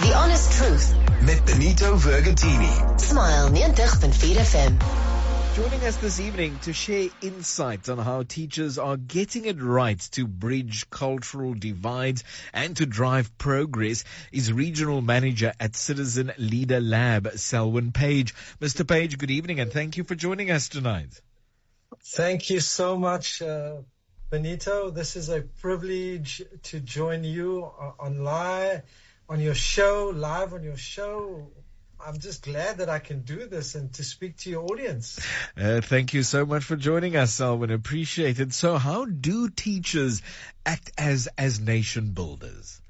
The Honest Truth. Met Benito Vergatini. Smile 90.4 FM. Joining us this evening to share insights on how teachers are getting it right to bridge cultural divides and to drive progress is Regional Manager at Citizen Leader Lab, Selwyn Page. Mr. Page, good evening and thank you for joining us tonight. Thank you so much, Benito. This is a privilege to join you live on your show. I'm just glad that I can do this and to speak to your audience. Thank you so much for joining us, Selwyn. Appreciate it. So how do teachers act as nation builders?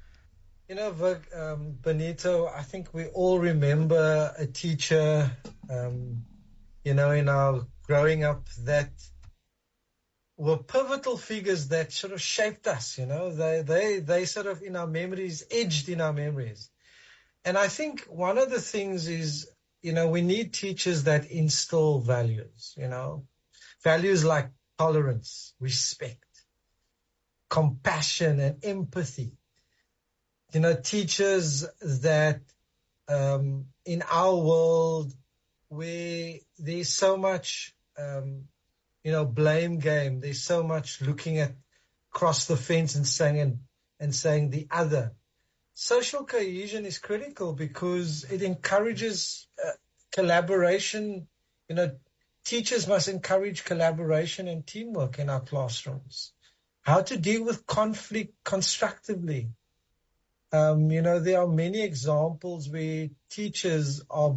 You know, Benito, I think we all remember a teacher, in our growing up that were pivotal figures that sort of shaped us, they sort of in our memories, edged in our memories. And I think one of the things is, we need teachers that instill values, values like tolerance, respect, compassion, and empathy. Teachers that in our world where there's so much, blame game, there's so much looking at across the fence and saying the other. Social cohesion is critical because it encourages collaboration. Teachers must encourage collaboration and teamwork in our classrooms. How to deal with conflict constructively. There are many examples where teachers are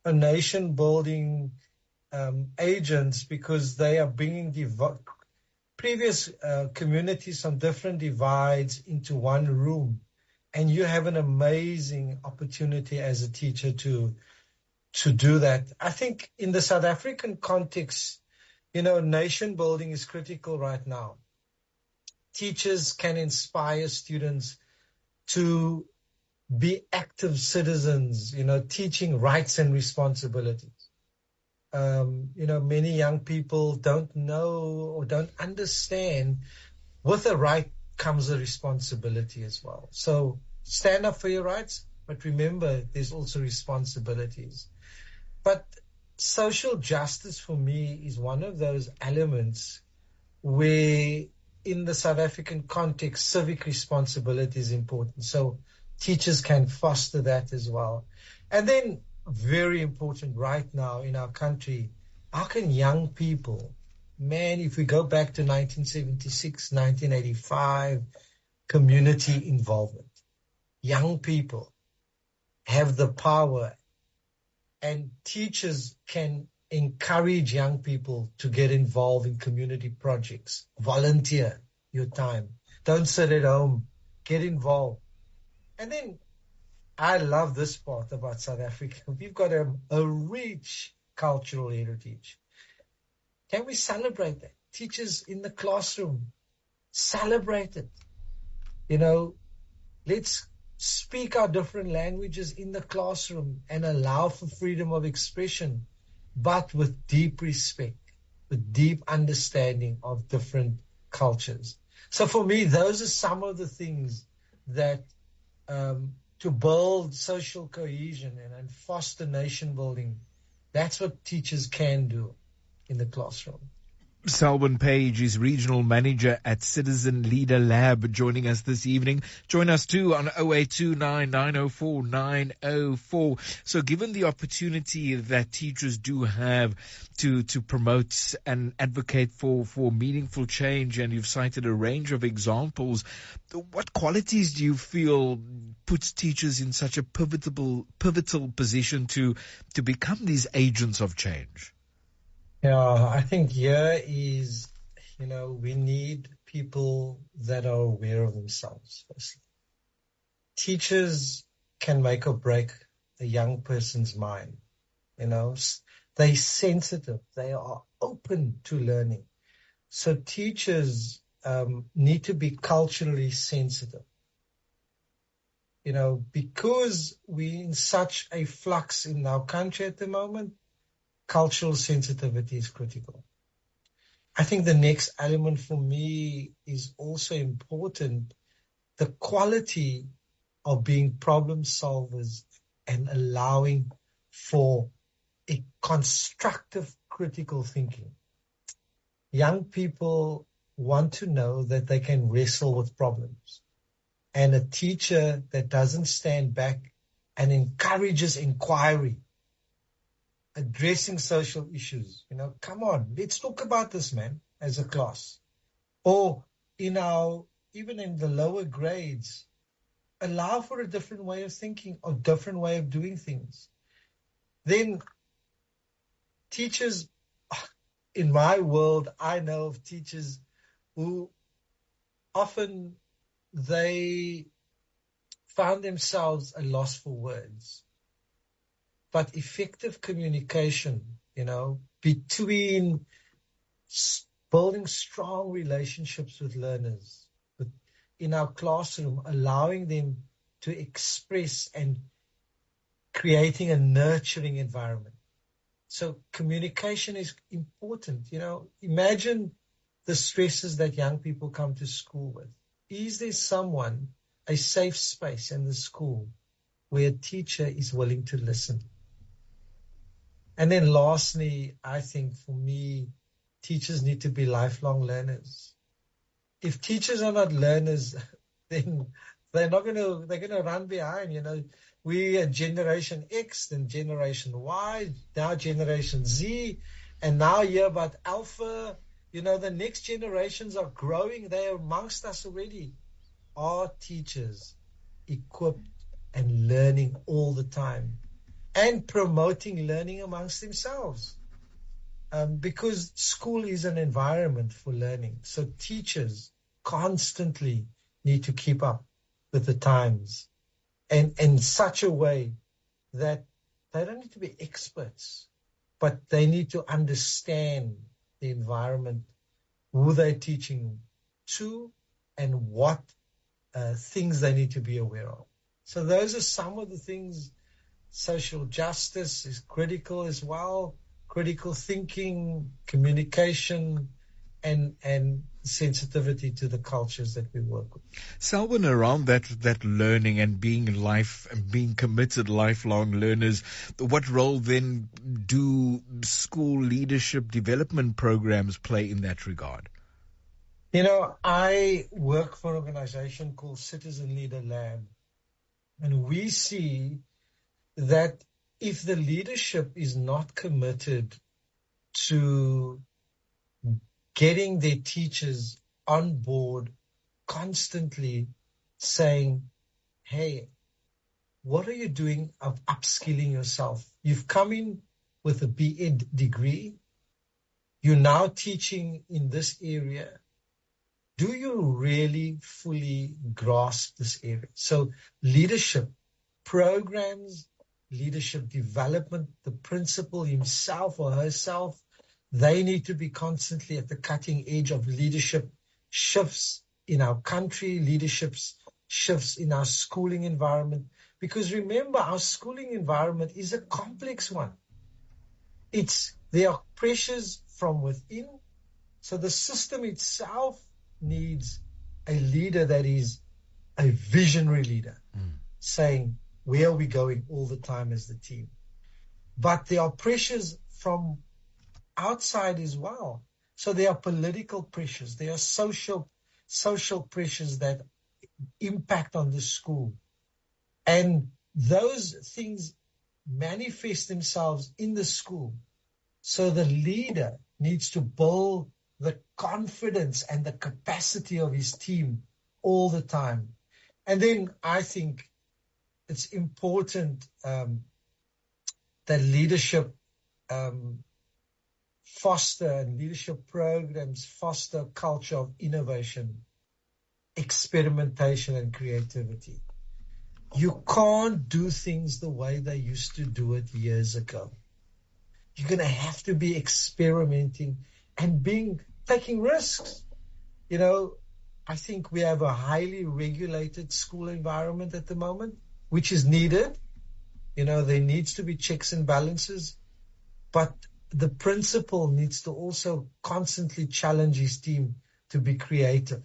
nation-building agents because they are bringing previous communities from different divides into one room. And you have an amazing opportunity as a teacher to do that. I think in the South African context, nation building is critical right now. Teachers can inspire students to be active citizens, teaching rights and responsibilities. Many young people don't know or don't understand with a right comes a responsibility as well. So stand up for your rights, but remember there's also responsibilities. But social justice for me is one of those elements where in the South African context, civic responsibility is important. So teachers can foster that as well. And then very important right now in our country, how can young people, if we go back to 1976, 1985, community involvement. Young people have the power and teachers can encourage young people to get involved in community projects. Volunteer your time. Don't sit at home. Get involved. And then I love this part about South Africa. We've got a rich cultural heritage. Can we celebrate that? Teachers in the classroom, celebrate it. Let's speak our different languages in the classroom and allow for freedom of expression, but with deep respect, with deep understanding of different cultures. So for me, those are some of the things that to build social cohesion and foster nation building, that's what teachers can do in the classroom. Selwyn Page is Regional Manager at Citizen Leader Lab, joining us this evening. Join us too on 0829 904 904. So given the opportunity that teachers do have to promote and advocate for meaningful change, and you've cited a range of examples, what qualities do you feel puts teachers in such a pivotal position to become these agents of change? Yeah, I think here is, we need people that are aware of themselves, firstly. Teachers can make or break a young person's mind. They're sensitive. They are open to learning. So teachers need to be culturally sensitive. Because we're in such a flux in our country at the moment, cultural sensitivity is critical. I think the next element for me is also important, the quality of being problem solvers and allowing for a constructive critical thinking. Young people want to know that they can wrestle with problems. And a teacher that doesn't stand back and encourages inquiry, addressing social issues. Come on, let's talk about this, man, as a class. Or even in the lower grades, allow for a different way of thinking or different way of doing things. Then teachers, in my world, I know of teachers who often they found themselves a loss for words. But effective communication, between building strong relationships with learners, in our classroom, allowing them to express and creating a nurturing environment. So communication is important. Imagine the stresses that young people come to school with. Is there a safe space in the school where a teacher is willing to listen? And then lastly, I think for me, teachers need to be lifelong learners. If teachers are not learners, then they're going to run behind. We are Generation X, then Generation Y, now Generation Z, and now hear about Alpha. The next generations are growing. They are amongst us already. Are teachers equipped and learning all the time and promoting learning amongst themselves? Because school is an environment for learning. So teachers constantly need to keep up with the times and in such a way that they don't need to be experts, but they need to understand the environment, who they're teaching to, and what things they need to be aware of. So those are some of the things. Social justice is critical as well. Critical thinking, communication, and sensitivity to the cultures that we work with. Selwyn, around that learning and being committed lifelong learners, what role then do school leadership development programs play in that regard? I work for an organization called Citizen Leader Lab, and we see that if the leadership is not committed to getting their teachers on board, constantly saying, hey, what are you doing of upskilling yourself? You've come in with a B.Ed degree. You're now teaching in this area. Do you really fully grasp this area? So leadership programs, leadership development, the principal himself or herself, they need to be constantly at the cutting edge of leadership shifts in our country, leadership shifts in our schooling environment. Because remember, our schooling environment is a complex one. There are pressures from within. So the system itself needs a leader that is a visionary leader, saying, where are we going all the time as the team? But there are pressures from outside as well. So there are political pressures. There are social pressures that impact on the school. And those things manifest themselves in the school. So the leader needs to build the confidence and the capacity of his team all the time. And then I think it's important that leadership foster and leadership programs foster a culture of innovation, experimentation, and creativity. You can't do things the way they used to do it years ago. You're going to have to be experimenting and taking risks. I think we have a highly regulated school environment at the moment, which is needed. There needs to be checks and balances, but the principal needs to also constantly challenge his team to be creative.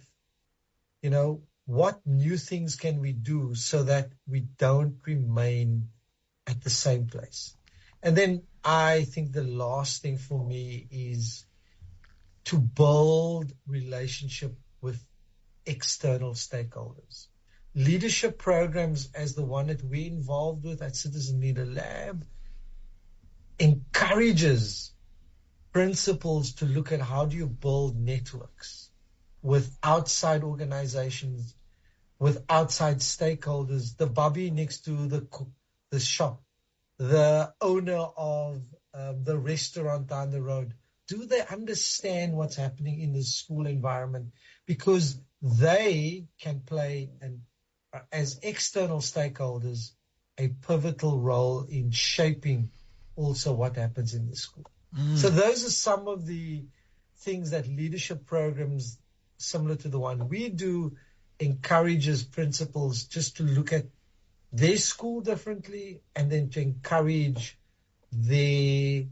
what new things can we do so that we don't remain at the same place? And then I think the last thing for me is to build relationship with external stakeholders. Leadership programs as the one that we're involved with at Citizen Leader Lab encourages principals to look at how do you build networks with outside organizations, with outside stakeholders, the bubby next to the shop, the owner of the restaurant down the road. Do they understand what's happening in the school environment? Because they can play, as external stakeholders, a pivotal role in shaping also what happens in the school. So those are some of the things that leadership programs similar to the one we do encourages principals just to look at their school differently, and then to encourage their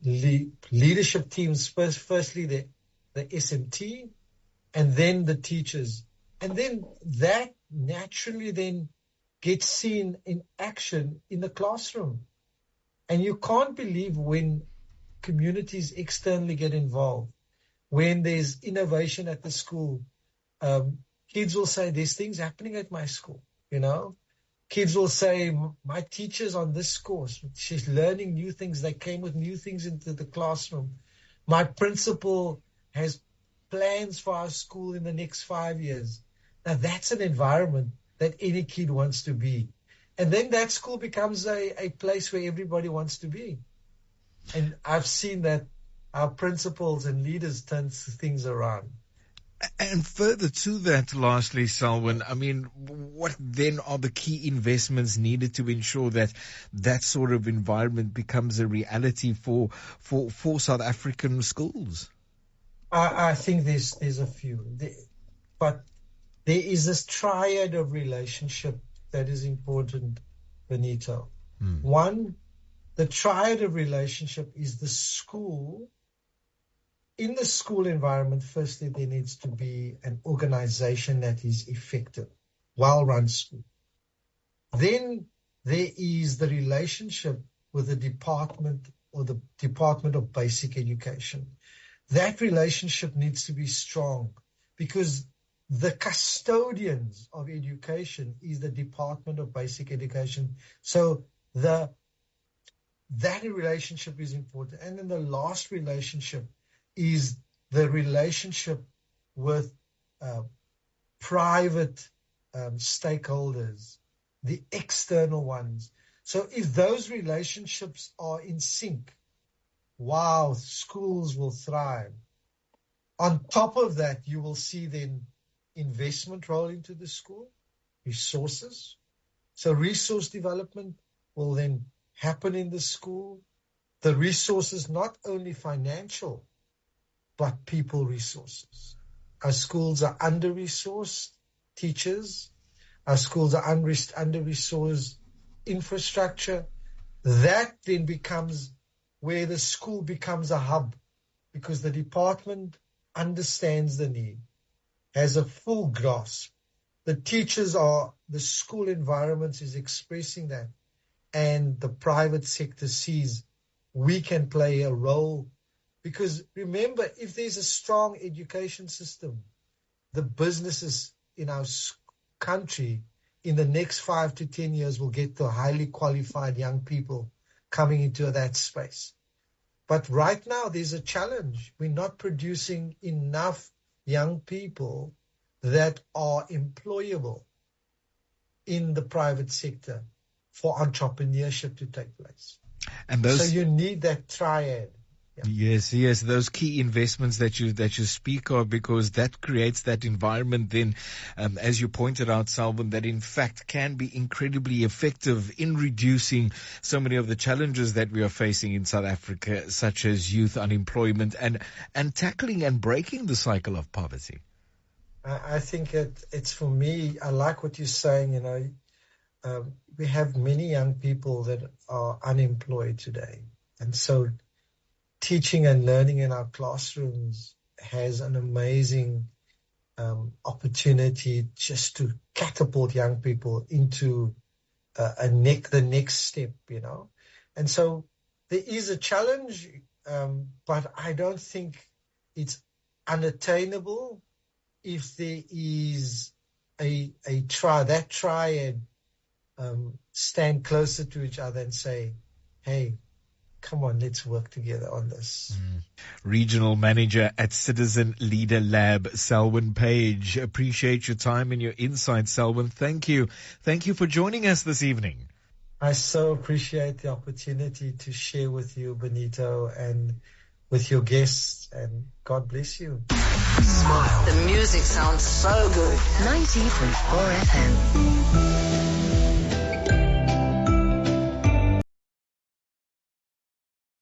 leadership teams, firstly the SMT, and then the teachers. And then that naturally then gets seen in action in the classroom. And you can't believe when communities externally get involved, when there's innovation at the school. Kids will say, there's things happening at my school, Kids will say, my teacher's on this course. She's learning new things. They came with new things into the classroom. My principal has plans for our school in the next 5 years. Now, that's an environment that any kid wants to be. And then that school becomes a place where everybody wants to be. And I've seen that our principals and leaders turn things around. And further to that, lastly, Selwyn, I mean, what then are the key investments needed to ensure that that sort of environment becomes a reality for South African schools? I think there's a few, but there is this triad of relationship that is important, Benito. One, the triad of relationship is the school. In the school environment, firstly, there needs to be an organization that is effective, well-run school. Then there is the relationship with the department or the Department of Basic Education. That relationship needs to be strong because the custodians of education is the Department of Basic Education. So that relationship is important. And then the last relationship is the relationship with private stakeholders, the external ones. So if those relationships are in sync, wow, schools will thrive. On top of that, you will see then investment roll into the school, resources. So resource development will then happen in the school. The resources, not only financial, but people resources. Our schools are under-resourced teachers. Our schools are under-resourced infrastructure. That then becomes where the school becomes a hub because the department understands the need, has a full grasp. The teachers the school environment is expressing that, and the private sector sees we can play a role. Because remember, if there's a strong education system, the businesses in our country in the next 5 to 10 years will get the highly qualified young people coming into that space. But right now, there's a challenge. We're not producing enough young people that are employable in the private sector for entrepreneurship to take place. So you need that triad. Yeah. Yes, those key investments that you speak of, because that creates that environment then, as you pointed out, Selwyn, that in fact can be incredibly effective in reducing so many of the challenges that we are facing in South Africa, such as youth unemployment and tackling and breaking the cycle of poverty. I think it's for me, I like what you're saying, we have many young people that are unemployed today. And so teaching and learning in our classrooms has an amazing opportunity just to catapult young people into the next step, And so there is a challenge, but I don't think it's unattainable if there is a triad stand closer to each other and say, hey, come on, let's work together on this. Regional Manager at Citizen Leader Lab, Selwyn Page. Appreciate your time and your insight, Selwyn. Thank you. Thank you for joining us this evening. I so appreciate the opportunity to share with you, Benito, and with your guests, and God bless you. Smile. The music sounds so good. 90.4 FM.